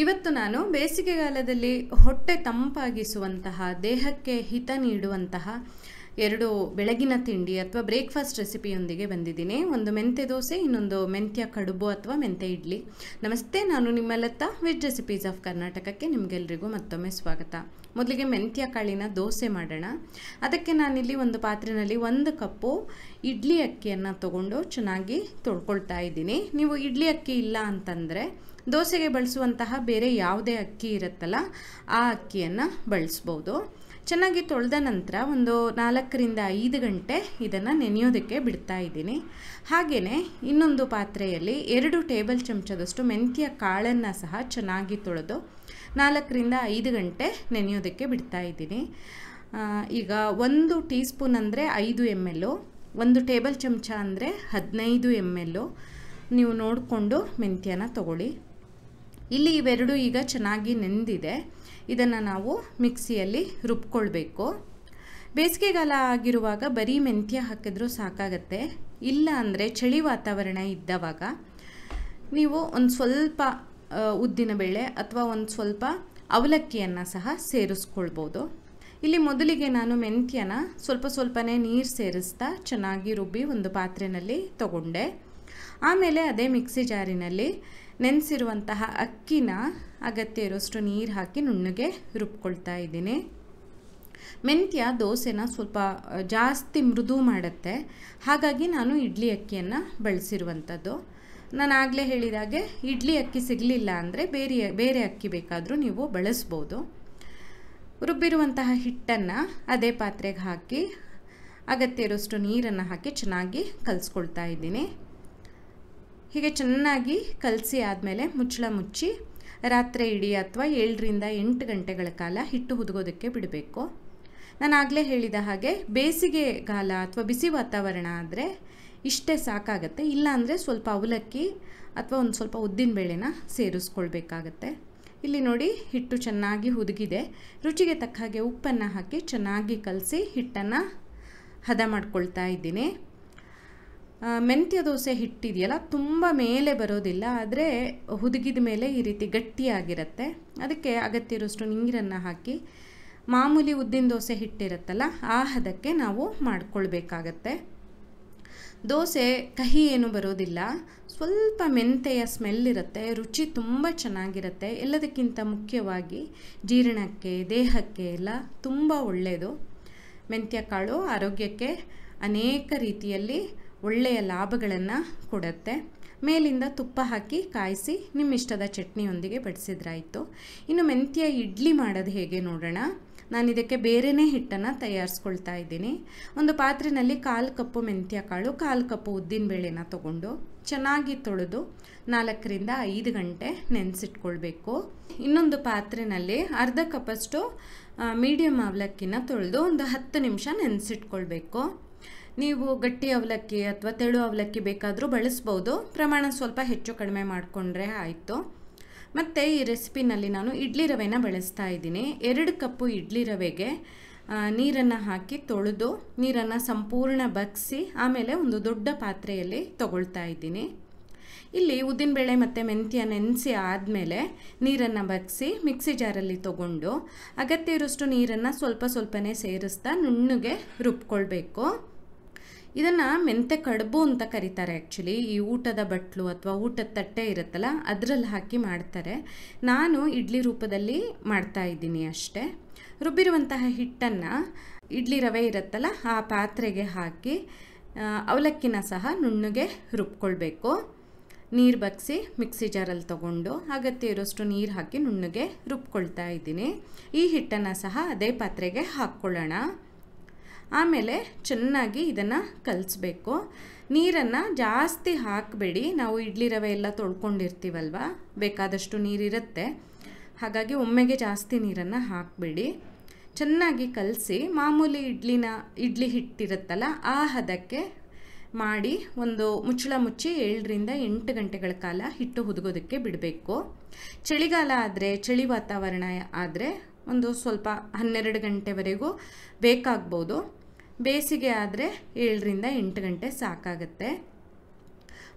ಇವತ್ತು ನಾನು ಬೇಸಿಗೆಗಾಲದಲ್ಲಿ ಹೊಟ್ಟೆ ತಂಪಾಗಿಸುವಂತಹ ದೇಹಕ್ಕೆ ಹಿತ ನೀಡುವಂತಹ ಎರಡು ಬೆಳಗಿನ ತಿಂಡಿ ಅಥವಾ ಬ್ರೇಕ್ಫಾಸ್ಟ್ ರೆಸಿಪಿಯೊಂದಿಗೆ ಬಂದಿದ್ದೀನಿ. ಒಂದು ಮೆಂತ್ಯ ದೋಸೆ, ಇನ್ನೊಂದು ಮೆಂತ್ಯ ಕಡುಬು ಅಥವಾ ಮೆಂತ್ಯ ಇಡ್ಲಿ. ನಮಸ್ತೆ, ನಾನು ನಿಮ್ಮ ಲತಾ ವೆಜ್ ರೆಸಿಪೀಸ್ ಆಫ್ ಕರ್ನಾಟಕಕ್ಕೆ ನಿಮಗೆಲ್ಲರಿಗೂ ಮತ್ತೊಮ್ಮೆ ಸ್ವಾಗತ. ಮೊದಲಿಗೆ ಮೆಂತ್ಯ ಕಾಳಿನ ದೋಸೆ ಮಾಡೋಣ. ಅದಕ್ಕೆ ನಾನಿಲ್ಲಿ ಒಂದು ಪಾತ್ರೆಯಲ್ಲಿ 1 ಕಪ್ಪು ಇಡ್ಲಿ ಅಕ್ಕಿಯನ್ನು ತಗೊಂಡು ಚೆನ್ನಾಗಿ ತೊಳ್ಕೊಳ್ತಾ ಇದ್ದೀನಿ. ನೀವು ಇಡ್ಲಿ ಅಕ್ಕಿ ಇಲ್ಲ ಅಂತಂದರೆ ದೋಸೆಗೆ ಬಳಸುವಂತಹ ಬೇರೆ ಯಾವುದೇ ಅಕ್ಕಿ ಇರುತ್ತಲ್ಲ ಆ ಅಕ್ಕಿಯನ್ನು ಬಳಸ್ಬೋದು. ಚೆನ್ನಾಗಿ ತೊಳೆದ ನಂತರ ಒಂದು 4 ರಿಂದ 5 ಗಂಟೆ ಇದನ್ನು ನೆನೆಯೋದಕ್ಕೆ ಬಿಡ್ತಾ ಇದ್ದೀನಿ. ಹಾಗೆಯೇ ಇನ್ನೊಂದು ಪಾತ್ರೆಯಲ್ಲಿ 2 ಟೇಬಲ್ ಚಮಚದಷ್ಟು ಮೆಂತ್ಯ ಕಾಳನ್ನು ಸಹ ಚೆನ್ನಾಗಿ ತೊಳೆದು 4 ರಿಂದ 5 ಗಂಟೆ ನೆನೆಯೋದಕ್ಕೆ ಬಿಡ್ತಾ ಇದ್ದೀನಿ. ಈಗ 1 ಟೀ ಸ್ಪೂನ್ ಅಂದರೆ 5 ml, 1 ಟೇಬಲ್ ಚಮಚ ಅಂದರೆ 15 ml ನೀವು ನೋಡಿಕೊಂಡು ಮೆಂತ್ಯನ ತಗೊಳ್ಳಿ. ಇಲ್ಲಿ ಇವೆರಡು ಈಗ ಚೆನ್ನಾಗಿ ನೆಂದಿದೆ. ಇದನ್ನು ನಾವು ಮಿಕ್ಸಿಯಲ್ಲಿ ರುಬ್ಕೊಳ್ಬೇಕು. ಬೇಸಿಗೆಗಾಲ ಆಗಿರುವಾಗ ಬರೀ ಮೆಂತ್ಯ ಹಾಕಿದ್ರೂ ಸಾಕಾಗತ್ತೆ. ಇಲ್ಲ ಅಂದರೆ ಚಳಿ ವಾತಾವರಣ ಇದ್ದವಾಗ ನೀವು ಒಂದು ಸ್ವಲ್ಪ ಉದ್ದಿನಬೇಳೆ ಅಥವಾ ಒಂದು ಸ್ವಲ್ಪ ಅವಲಕ್ಕಿಯನ್ನು ಸಹ ಸೇರಿಸ್ಕೊಳ್ಬೋದು. ಇಲ್ಲಿ ಮೊದಲಿಗೆ ನಾನು ಮೆಂತ್ಯನ ಸ್ವಲ್ಪನೇ ನೀರು ಸೇರಿಸ್ತಾ ಚೆನ್ನಾಗಿ ರುಬ್ಬಿ ಒಂದು ಪಾತ್ರೆಯಲ್ಲಿ ತಗೊಂಡೆ. ಆಮೇಲೆ ಅದೇ ಮಿಕ್ಸಿ ಜಾರಿನಲ್ಲಿ ನೆನೆಸಿರುವಂತಹ ಅಕ್ಕಿನ ಅಗತ್ಯ ಇರೋಷ್ಟು ನೀರು ಹಾಕಿ ನುಣ್ಣಗೆ ರುಬ್ಕೊಳ್ತಾ ಇದ್ದೀನಿ. ಮೆಂತ್ಯ ದೋಸೆನ ಸ್ವಲ್ಪ ಜಾಸ್ತಿ ಮೃದು ಮಾಡುತ್ತೆ. ಹಾಗಾಗಿ ನಾನು ಇಡ್ಲಿ ಅಕ್ಕಿಯನ್ನು ಬಳಸಿರುವಂಥದ್ದು. ನಾನು ಆಗಲೇ ಹೇಳಿದಾಗೆ ಇಡ್ಲಿ ಅಕ್ಕಿ ಸಿಗಲಿಲ್ಲ ಅಂದರೆ ಬೇರೆ ಅಕ್ಕಿ ಬೇಕಾದರೂ ನೀವು ಬಳಸ್ಬೋದು. ರುಬ್ಬಿರುವಂತಹ ಹಿಟ್ಟನ್ನು ಅದೇ ಪಾತ್ರೆಗೆ ಹಾಕಿ ಅಗತ್ಯ ಇರೋಷ್ಟು ನೀರನ್ನು ಹಾಕಿ ಚೆನ್ನಾಗಿ ಕಲಿಸ್ಕೊಳ್ತಾ ಇದ್ದೀನಿ. ಹೀಗೆ ಚೆನ್ನಾಗಿ ಕಲಸಿ ಆದಮೇಲೆ ಮುಚ್ಚಳ ಮುಚ್ಚಿ ರಾತ್ರಿ ಇಡೀ ಅಥವಾ 7 ರಿಂದ 8 ಗಂಟೆಗಳ ಕಾಲ ಹಿಟ್ಟು ಹುದುಗೋದಕ್ಕೆ ಬಿಡಬೇಕು. ನಾನು ಆಗಲೇ ಹೇಳಿದ ಹಾಗೆ ಬೇಸಿಗೆಗಾಲ ಅಥವಾ ಬಿಸಿ ವಾತಾವರಣ ಆದರೆ ಇಷ್ಟೇ ಸಾಕಾಗತ್ತೆ. ಇಲ್ಲಾಂದರೆ ಸ್ವಲ್ಪ ಅವಲಕ್ಕಿ ಅಥವಾ ಒಂದು ಸ್ವಲ್ಪ ಉದ್ದಿನಬೇಳೆನ ಸೇರಿಸ್ಕೊಳ್ಬೇಕಾಗತ್ತೆ. ಇಲ್ಲಿ ನೋಡಿ, ಹಿಟ್ಟು ಚೆನ್ನಾಗಿ ಹುದುಗಿದೆ. ರುಚಿಗೆ ತಕ್ಕ ಹಾಗೆ ಉಪ್ಪನ್ನು ಹಾಕಿ ಚೆನ್ನಾಗಿ ಕಲಸಿ ಹಿಟ್ಟನ್ನು ಹದ ಮಾಡ್ಕೊಳ್ತಾ ಇದ್ದೀನಿ. ಮೆಂತ್ಯ ದೋಸೆ ಹಿಟ್ಟಿದೆಯಲ್ಲ ತುಂಬ ಮೇಲೆ ಬರೋದಿಲ್ಲ, ಆದರೆ ಹುದುಗಿದ ಮೇಲೆ ಈ ರೀತಿ ಗಟ್ಟಿಯಾಗಿರುತ್ತೆ. ಅದಕ್ಕೆ ಅಗತ್ಯ ಇರೋಷ್ಟು ನೀರನ್ನು ಹಾಕಿ ಮಾಮೂಲಿ ಉದ್ದಿನ ದೋಸೆ ಹಿಟ್ಟಿರುತ್ತಲ್ಲ ಆ ಹದಕ್ಕೆ ನಾವು ಮಾಡ್ಕೊಳ್ಬೇಕಾಗತ್ತೆ. ದೋಸೆ ಕಹಿ ಏನು ಬರೋದಿಲ್ಲ, ಸ್ವಲ್ಪ ಮೆಂತೆಯ ಸ್ಮೆಲ್ ಇರುತ್ತೆ, ರುಚಿ ತುಂಬ ಚೆನ್ನಾಗಿರುತ್ತೆ. ಎಲ್ಲದಕ್ಕಿಂತ ಮುಖ್ಯವಾಗಿ ಜೀರ್ಣಕ್ಕೆ, ದೇಹಕ್ಕೆ ಎಲ್ಲ ತುಂಬ ಒಳ್ಳೆಯದು. ಮೆಂತ್ಯ ಕಾಳು ಆರೋಗ್ಯಕ್ಕೆ ಅನೇಕ ರೀತಿಯಲ್ಲಿ ಒಳ್ಳೆಯ ಲಾಭಗಳನ್ನು ಕೊಡುತ್ತೆ. ಮೇಲಿಂದ ತುಪ್ಪ ಹಾಕಿ ಕಾಯಿಸಿ ನಿಮ್ಮಿಷ್ಟದ ಚಟ್ನಿಯೊಂದಿಗೆ ಬಡಿಸಿದ್ರಾಯಿತು. ಇನ್ನು ಮೆಂತ್ಯ ಇಡ್ಲಿ ಮಾಡೋದು ಹೇಗೆ ನೋಡೋಣ. ನಾನು ಇದಕ್ಕೆ ಬೇರೆಯೇ ಹಿಟ್ಟನ್ನು ತಯಾರಿಸ್ಕೊಳ್ತಾ ಇದ್ದೀನಿ. ಒಂದು ಪಾತ್ರೆಯಲ್ಲಿ 1/4 ಕಪ್ಪು ಮೆಂತ್ಯ ಕಾಳು, 1/4 ಕಪ್ಪು ಉದ್ದಿನಬೇಳೆನ ತಗೊಂಡು ಚೆನ್ನಾಗಿ ತೊಳೆದು 4 ರಿಂದ 5 ಗಂಟೆ ನೆನೆಸಿಟ್ಕೊಳ್ಬೇಕು. ಇನ್ನೊಂದು ಪಾತ್ರೆಯಲ್ಲಿ 1/2 ಕಪ್ಪಷ್ಟು ಮೀಡಿಯಮ್ ಅವಲಕ್ಕಿನ ತೊಳೆದು ಒಂದು 10 ನಿಮಿಷ ನೆನೆಸಿಟ್ಕೊಳ್ಬೇಕು. ನೀವು ಗಟ್ಟಿ ಅವಲಕ್ಕಿ ಅಥವಾ ತೆಳು ಅವಲಕ್ಕಿ ಬೇಕಾದರೂ ಬಳಸ್ಬೋದು. ಪ್ರಮಾಣ ಸ್ವಲ್ಪ ಹೆಚ್ಚು ಕಡಿಮೆ ಮಾಡಿಕೊಂಡ್ರೆ ಆಯಿತು. ಮತ್ತು ಈ ರೆಸಿಪಿನಲ್ಲಿ ನಾನು ಇಡ್ಲಿ ರವೆನ ಬಳಸ್ತಾ ಇದ್ದೀನಿ. 2 ಕಪ್ಪು ಇಡ್ಲಿ ರವೆಗೆ ನೀರನ್ನು ಹಾಕಿ ತೊಳೆದು ನೀರನ್ನು ಸಂಪೂರ್ಣ ಬಗ್ಗಿಸಿ ಆಮೇಲೆ ಒಂದು ದೊಡ್ಡ ಪಾತ್ರೆಯಲ್ಲಿ ತಗೊಳ್ತಾ ಇದ್ದೀನಿ. ಇಲ್ಲಿ ಉದ್ದಿನಬೇಳೆ ಮತ್ತು ಮೆಂತ್ಯ ನೆನೆಸಿ ಆದಮೇಲೆ ನೀರನ್ನು ಬಗ್ಗಿಸಿ ಮಿಕ್ಸಿ ಜಾರಲ್ಲಿ ತಗೊಂಡು ಅಗತ್ಯ ಇರೋಷ್ಟು ನೀರನ್ನು ಸ್ವಲ್ಪನೇ ಸೇರಿಸ್ತಾ ನುಣ್ಣಗೆ ರುಬ್ಕೊಳ್ಬೇಕು. ಇದನ್ನು ಮೆಂತ್ಯ ಕಡುಬು ಅಂತ ಕರೀತಾರೆ. ಆ್ಯಕ್ಚುಲಿ ಈ ಊಟದ ಬಟ್ಲು ಅಥವಾ ಊಟದ ತಟ್ಟೆ ಇರುತ್ತಲ್ಲ ಅದರಲ್ಲಿ ಹಾಕಿ ಮಾಡ್ತಾರೆ. ನಾನು ಇಡ್ಲಿ ರೂಪದಲ್ಲಿ ಮಾಡ್ತಾ ಇದ್ದೀನಿ ಅಷ್ಟೇ. ರುಬ್ಬಿರುವಂತಹ ಹಿಟ್ಟನ್ನು ಇಡ್ಲಿ ರವೆ ಇರುತ್ತಲ್ಲ ಆ ಪಾತ್ರೆಗೆ ಹಾಕಿ ಅವಲಕ್ಕಿನ ಸಹ ನುಣ್ಣಗೆ ರುಬ್ಕೊಳ್ಬೇಕು. ನೀರು ಬಗ್ಗಿಸಿ ಮಿಕ್ಸಿ ಜಾರಲ್ಲಿ ತಗೊಂಡು ಅಗತ್ಯ ಇರೋಷ್ಟು ನೀರು ಹಾಕಿ ನುಣ್ಣಗೆ ರುಬ್ಕೊಳ್ತಾ ಇದ್ದೀನಿ. ಈ ಹಿಟ್ಟನ್ನು ಸಹ ಅದೇ ಪಾತ್ರೆಗೆ ಹಾಕ್ಕೊಳ್ಳೋಣ. ಆಮೇಲೆ ಚೆನ್ನಾಗಿ ಇದನ್ನು ಕಲಿಸ್ಬೇಕು. ನೀರನ್ನು ಜಾಸ್ತಿ ಹಾಕಬೇಡಿ. ನಾವು ಇಡ್ಲಿ ರವೆ ಎಲ್ಲ ತೊಳ್ಕೊಂಡಿರ್ತೀವಲ್ವ, ಬೇಕಾದಷ್ಟು ನೀರಿರುತ್ತೆ. ಹಾಗಾಗಿ ಒಮ್ಮೆಗೆ ಜಾಸ್ತಿ ನೀರನ್ನು ಹಾಕಬೇಡಿ. ಚೆನ್ನಾಗಿ ಕಲಸಿ ಮಾಮೂಲಿ ಇಡ್ಲಿ ಹಿಟ್ಟಿರುತ್ತಲ್ಲ ಆ ಹದಕ್ಕೆ ಮಾಡಿ ಒಂದು ಮುಚ್ಚಳ ಮುಚ್ಚಿ 7 ರಿಂದ 8 ಗಂಟೆಗಳ ಕಾಲ ಹಿಟ್ಟು ಹುದುಗೋದಕ್ಕೆ ಬಿಡಬೇಕು. ಚಳಿಗಾಲ ಆದರೆ, ಚಳಿ ವಾತಾವರಣ ಆದರೆ ಒಂದು ಸ್ವಲ್ಪ 12 ಗಂಟೆವರೆಗೂ ಬೇಕಾಗ್ಬೋದು. ಬೇಸಿಗೆ ಆದರೆ 7 ರಿಂದ 8 ಗಂಟೆ ಸಾಕಾಗುತ್ತೆ.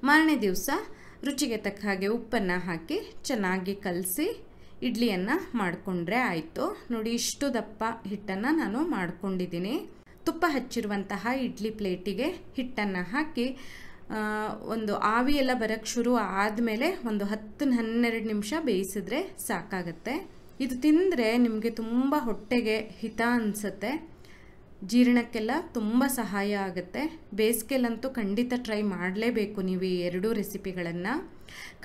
ಮಾರನೇ ದಿವಸ ರುಚಿಗೆ ತಕ್ಕ ಹಾಗೆ ಉಪ್ಪನ್ನು ಹಾಕಿ ಚೆನ್ನಾಗಿ ಕಲಸಿ ಇಡ್ಲಿಯನ್ನು ಮಾಡಿಕೊಂಡ್ರೆ ಆಯಿತು. ನೋಡಿ, ಇಷ್ಟು ದಪ್ಪ ಹಿಟ್ಟನ್ನು ನಾನು ಮಾಡ್ಕೊಂಡಿದ್ದೀನಿ. ತುಪ್ಪ ಹಚ್ಚಿರುವಂತಹ ಇಡ್ಲಿ ಪ್ಲೇಟಿಗೆ ಹಿಟ್ಟನ್ನು ಹಾಕಿ ಒಂದು ಆವಿ ಎಲ್ಲ ಬರೋಕ್ಕೆ ಶುರು ಆದಮೇಲೆ ಒಂದು 10-12 ನಿಮಿಷ ಬೇಯಿಸಿದ್ರೆ ಸಾಕಾಗುತ್ತೆ. ಇದು ತಿಂದರೆ ನಿಮಗೆ ತುಂಬ ಹೊಟ್ಟೆಗೆ ಹಿತ ಅನಿಸುತ್ತೆ, ಜೀರ್ಣಕ್ಕೆಲ್ಲ ತುಂಬ ಸಹಾಯ ಆಗುತ್ತೆ. ಬೇಸಿಗೆಲಂತೂ ಖಂಡಿತ ಟ್ರೈ ಮಾಡಲೇಬೇಕು ನೀವು ಈ 2 ರೆಸಿಪಿಗಳನ್ನು.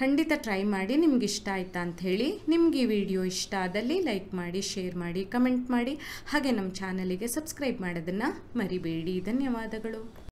ಖಂಡಿತ ಟ್ರೈ ಮಾಡಿ. ನಿಮ್ಗೆ ಇಷ್ಟ ಆಯ್ತಾ ಅಂಥೇಳಿ. ನಿಮ್ಗೆ ಈ ವಿಡಿಯೋ ಇಷ್ಟ ಆದಲ್ಲಿ ಲೈಕ್ ಮಾಡಿ, ಶೇರ್ ಮಾಡಿ, ಕಮೆಂಟ್ ಮಾಡಿ, ಹಾಗೆ ನಮ್ಮ ಚಾನಲಿಗೆ ಸಬ್ಸ್ಕ್ರೈಬ್ ಮಾಡೋದನ್ನು ಮರಿಬೇಡಿ. ಧನ್ಯವಾದಗಳು.